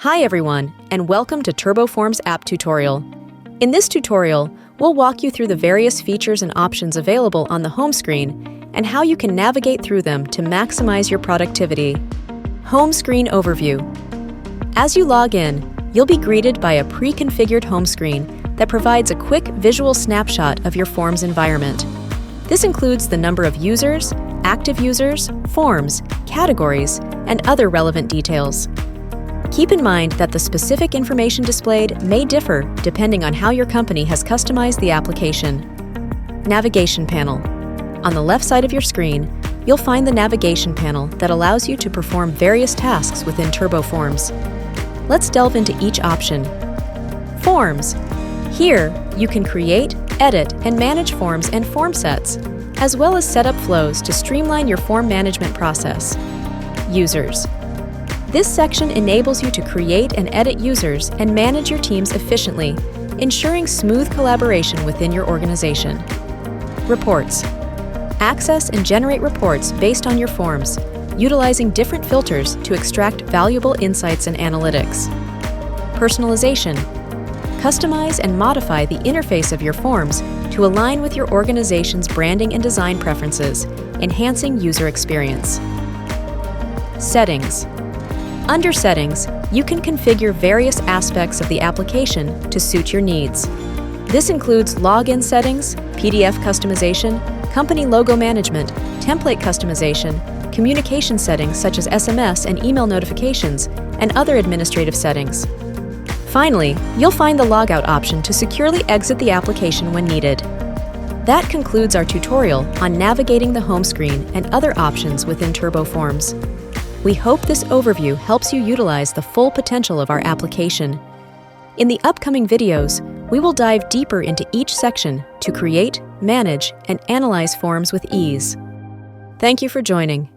Hi everyone, and welcome to TurboForms app tutorial. In this tutorial, we'll walk you through the various features and options available on the home screen and how you can navigate through them to maximize your productivity. Home screen overview. As you log in, you'll be greeted by a pre-configured home screen that provides a quick visual snapshot of your Forms environment. This includes the number of users, active users, forms, categories, and other relevant details. Keep in mind that the specific information displayed may differ depending on how your company has customized the application. Navigation panel. On the left side of your screen, you'll find the navigation panel that allows you to perform various tasks within TurboForms. Let's delve into each option. Forms. Here, you can create, edit, and manage forms and form sets, as well as set up flows to streamline your form management process. Users. This section enables you to create and edit users and manage your teams efficiently, ensuring smooth collaboration within your organization. Reports. Access and generate reports based on your forms, utilizing different filters to extract valuable insights and analytics. Personalization. Customize and modify the interface of your forms to align with your organization's branding and design preferences, enhancing user experience. Settings. Under Settings, you can configure various aspects of the application to suit your needs. This includes login settings, PDF customization, company logo management, template customization, communication settings such as SMS and email notifications, and other administrative settings. Finally, you'll find the logout option to securely exit the application when needed. That concludes our tutorial on navigating the home screen and other options within TurboForms. We hope this overview helps you utilize the full potential of our application. In the upcoming videos, we will dive deeper into each section to create, manage, and analyze forms with ease. Thank you for joining.